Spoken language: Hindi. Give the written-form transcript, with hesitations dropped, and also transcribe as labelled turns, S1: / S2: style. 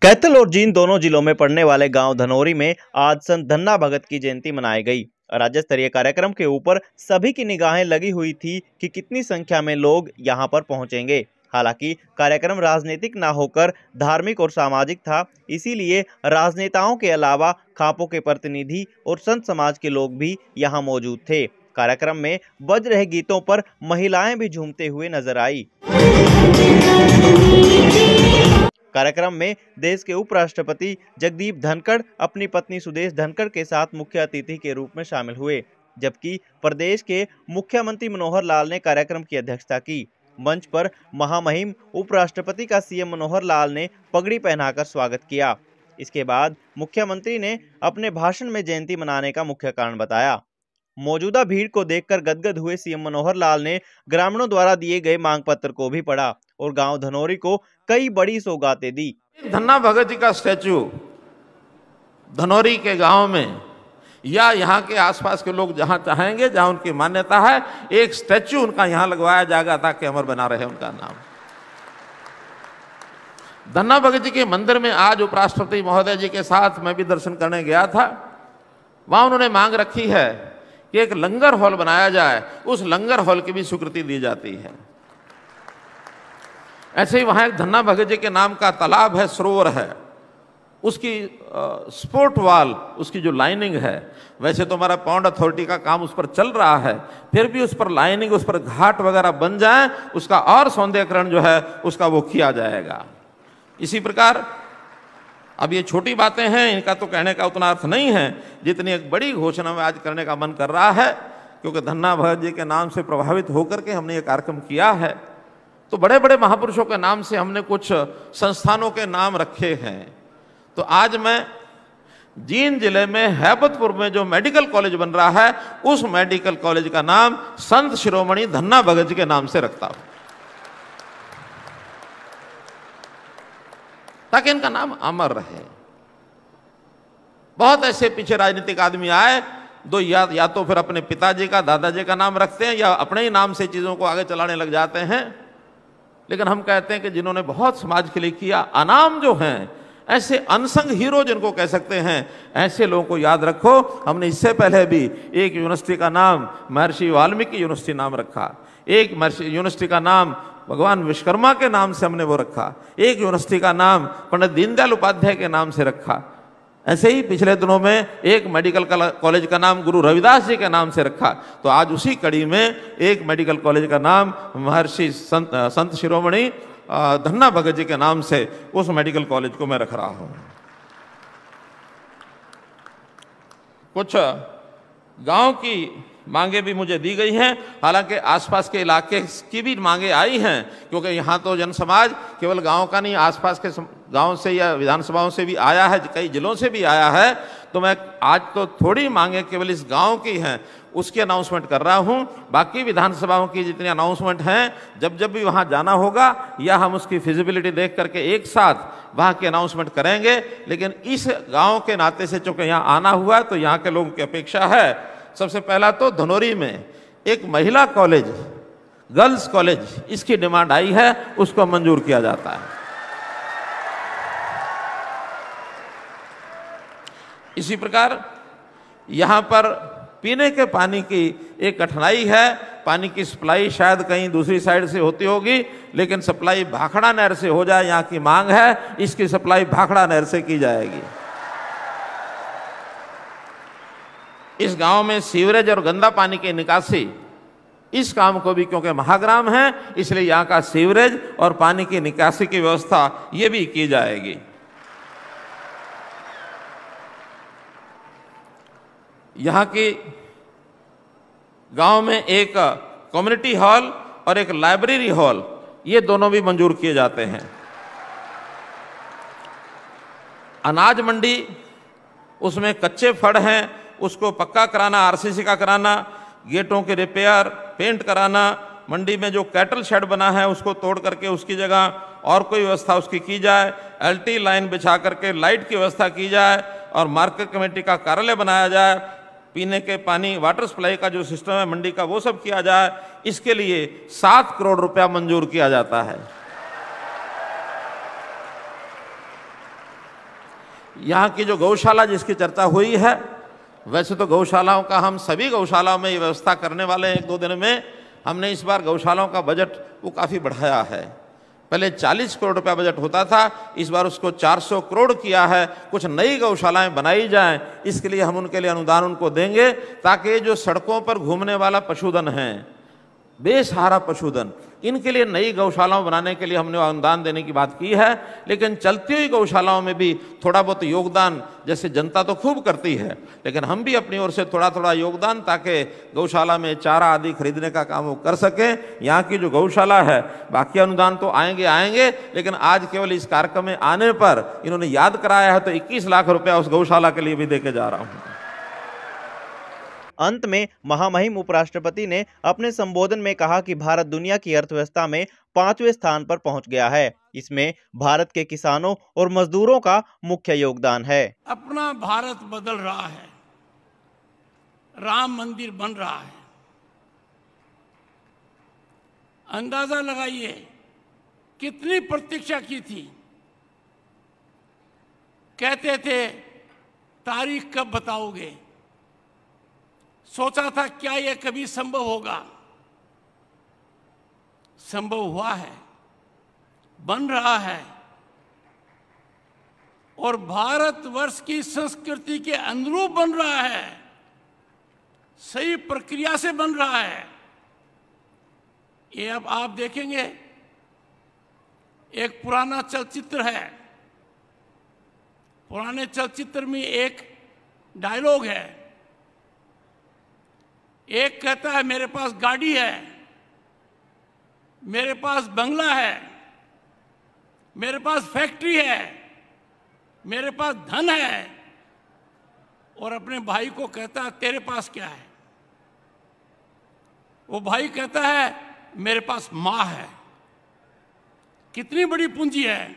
S1: कैथल और जींद दोनों जिलों में पड़ने वाले गांव धनोरी में आज संत धन्ना भगत की जयंती मनाई गई। राज्य स्तरीय कार्यक्रम के ऊपर सभी की निगाहें लगी हुई थी कि कितनी संख्या में लोग यहां पर पहुंचेंगे। हालांकि कार्यक्रम राजनीतिक न होकर धार्मिक और सामाजिक था, इसीलिए राजनेताओं के अलावा खापों के प्रतिनिधि और संत समाज के लोग भी यहां मौजूद थे। कार्यक्रम में बज रहे गीतों पर महिलाएं भी झूमते हुए नजर आई। कार्यक्रम में देश के उपराष्ट्रपति जगदीप धनखड़ अपनी पत्नी सुदेश धनखड़ के साथ मुख्य अतिथि के रूप में शामिल हुए, जबकि प्रदेश के मुख्यमंत्री मनोहर लाल ने कार्यक्रम की अध्यक्षता की। मंच पर महामहिम उपराष्ट्रपति का सीएम मनोहर लाल ने पगड़ी पहनाकर स्वागत किया। इसके बाद मुख्यमंत्री ने अपने भाषण में जयंती मनाने का मुख्य कारण बताया। मौजूदा भीड़ को देखकर गदगद हुए सीएम मनोहर लाल ने ग्रामीणों द्वारा दिए गए मांग पत्र को भी पढ़ा और गांव धनोरी को कई बड़ी सौगातें दी।
S2: धन्ना भगत जी का स्टैचू धनोरी के गांव में या यहाँ के आसपास के लोग जहाँ चाहेंगे, जहाँ उनकी मान्यता है, एक स्टैचू उनका यहाँ लगवाया जाएगा ताकि अमर बना रहे उनका नाम। धन्ना भगत जी के मंदिर में आज उपराष्ट्रपति महोदय जी के साथ मैं भी दर्शन करने गया था। वहां उन्होंने मांग रखी है कि एक लंगर हॉल बनाया जाए, उस लंगर हॉल की भी स्वीकृति दी जाती है। ऐसे ही वहां एक धन्ना भगत जी के नाम का तालाब है, सरोवर है, उसकी स्पोर्ट वॉल, उसकी जो लाइनिंग है, वैसे तो हमारा पौंड अथॉरिटी का काम उस पर चल रहा है, फिर भी उस पर लाइनिंग, उस पर घाट वगैरह बन जाए, उसका और सौंदर्यीकरण जो है उसका वो किया जाएगा। इसी प्रकार अब ये छोटी बातें हैं, इनका तो कहने का उतना अर्थ नहीं है जितनी एक बड़ी घोषणा में आज करने का मन कर रहा है, क्योंकि धन्ना भगत जी के नाम से प्रभावित होकर के हमने ये कार्यक्रम किया है। तो बड़े बड़े महापुरुषों के नाम से हमने कुछ संस्थानों के नाम रखे हैं। तो आज मैं जींद जिले में हैबतपुर में जो मेडिकल कॉलेज बन रहा है, उस मेडिकल कॉलेज का नाम संत शिरोमणि धन्ना भगत जी के नाम से रखता हूं, ताकि इनका नाम अमर रहे। बहुत ऐसे पीछे राजनीतिक आदमी आए, दो या तो फिर अपने पिताजी का, दादाजी का नाम रखते हैं या अपने ही नाम से चीजों को आगे चलाने लग जाते हैं। लेकिन हम कहते हैं कि जिन्होंने बहुत समाज के लिए किया, अनाम जो हैं, ऐसे अनसंग हीरो जिनको कह सकते हैं, ऐसे लोगों को याद रखो। हमने इससे पहले भी एक यूनिवर्सिटी का नाम महर्षि वाल्मीकि यूनिवर्सिटी नाम रखा, एक यूनिवर्सिटी का नाम भगवान विश्वकर्मा के नाम से हमने वो रखा, एक यूनिवर्सिटी का नाम पंडित दीनदयाल उपाध्याय के नाम से रखा। ऐसे ही पिछले दिनों में एक मेडिकल कॉलेज का नाम गुरु रविदास जी के नाम से रखा। तो आज उसी कड़ी में एक मेडिकल कॉलेज का नाम महर्षि संत शिरोमणि धन्ना भगत जी के नाम से उस मेडिकल कॉलेज को मैं रख रहा हूं। कुछ गांव की मांगे भी मुझे दी गई हैं, हालांकि आसपास के इलाके की भी मांगे आई हैं, क्योंकि यहाँ तो जन समाज केवल गांव का नहीं, आसपास के गांव से या विधानसभाओं से भी आया है, कई जिलों से भी आया है। तो मैं आज तो थोड़ी मांगे केवल इस गांव की हैं, उसकी अनाउंसमेंट कर रहा हूं। बाकी विधानसभाओं की जितनी अनाउंसमेंट हैं, जब जब भी वहां जाना होगा या हम उसकी फिजिबिलिटी देख करके एक साथ वहां की अनाउंसमेंट करेंगे। लेकिन इस गांव के नाते से चूंकि यहाँ आना हुआ, तो यहाँ के लोगों की अपेक्षा है, सबसे पहला तो धनोरी में एक महिला कॉलेज, गर्ल्स कॉलेज, इसकी डिमांड आई है, उसको मंजूर किया जाता है। इसी प्रकार यहां पर पीने के पानी की एक कठिनाई है। पानी की सप्लाई शायद कहीं दूसरी साइड से होती होगी, लेकिन सप्लाई भाखड़ा नहर से हो जाए, यहाँ की मांग है, इसकी सप्लाई भाखड़ा नहर से की जाएगी। इस गांव में सीवरेज और गंदा पानी की निकासी, इस काम को भी, क्योंकि महाग्राम है, इसलिए यहाँ का सीवरेज और पानी की निकासी की व्यवस्था ये भी की जाएगी। यहाँ की गांव में एक कम्युनिटी हॉल और एक लाइब्रेरी हॉल, ये दोनों भी मंजूर किए जाते हैं। अनाज मंडी, उसमें कच्चे फड़ हैं, उसको पक्का कराना, आरसीसी का कराना, गेटों के रिपेयर, पेंट कराना, मंडी में जो कैटल शेड बना है उसको तोड़ करके उसकी जगह और कोई व्यवस्था उसकी की जाए, एलटी लाइन बिछा करके लाइट की व्यवस्था की जाए और मार्केट कमेटी का कार्यालय बनाया जाए। पीने के पानी, वाटर सप्लाई का जो सिस्टम है मंडी का, वो सब किया जाए। इसके लिए 7 करोड़ रुपया मंजूर किया जाता है। यहाँ की जो गौशाला जिसकी चर्चा हुई है, वैसे तो गौशालाओं का हम सभी गौशालाओं में ये व्यवस्था करने वाले हैं। 1-2 दिन में हमने इस बार गौशालाओं का बजट वो काफ़ी बढ़ाया है। पहले 40 करोड़ रुपया बजट होता था, इस बार उसको 400 करोड़ किया है। कुछ नई गौशालाएं बनाई जाएं, इसके लिए हम उनके लिए अनुदान उनको देंगे, ताकि जो सड़कों पर घूमने वाला पशुधन है, बेसहारा पशुधन, इनके लिए नई गौशालाओं बनाने के लिए हमने अनुदान देने की बात की है। लेकिन चलती हुई गौशालाओं में भी थोड़ा बहुत योगदान, जैसे जनता तो खूब करती है, लेकिन हम भी अपनी ओर से थोड़ा थोड़ा योगदान, ताकि गौशाला में चारा आदि खरीदने का काम वो कर सकें। यहाँ की जो गौशाला है, बाकी अनुदान तो आएंगे, लेकिन आज केवल इस कार्यक्रम में आने पर इन्होंने याद कराया है, तो 21 लाख रुपया उस गौशाला के लिए भी देके जा रहा हूँ।
S1: अंत में महामहिम उपराष्ट्रपति ने अपने संबोधन में कहा कि भारत दुनिया की अर्थव्यवस्था में 5वें स्थान पर पहुंच गया है। इसमें भारत के किसानों और मजदूरों का मुख्य योगदान है।
S3: अपना भारत बदल रहा है, राम मंदिर बन रहा है। अंदाजा लगाइए कितनी प्रतीक्षा की थी। कहते थे तारीख कब बताओगे, सोचा था क्या यह कभी संभव होगा। संभव हुआ है, बन रहा है, और भारतवर्ष की संस्कृति के अनुरूप बन रहा है, सही प्रक्रिया से बन रहा है। ये अब आप देखेंगे, एक पुराना चलचित्र है, पुराने चलचित्र में एक डायलॉग है। एक कहता है मेरे पास गाड़ी है, मेरे पास बंगला है, मेरे पास फैक्ट्री है, मेरे पास धन है, और अपने भाई को कहता है तेरे पास क्या है। वो भाई कहता है मेरे पास मां है। कितनी बड़ी पूंजी है।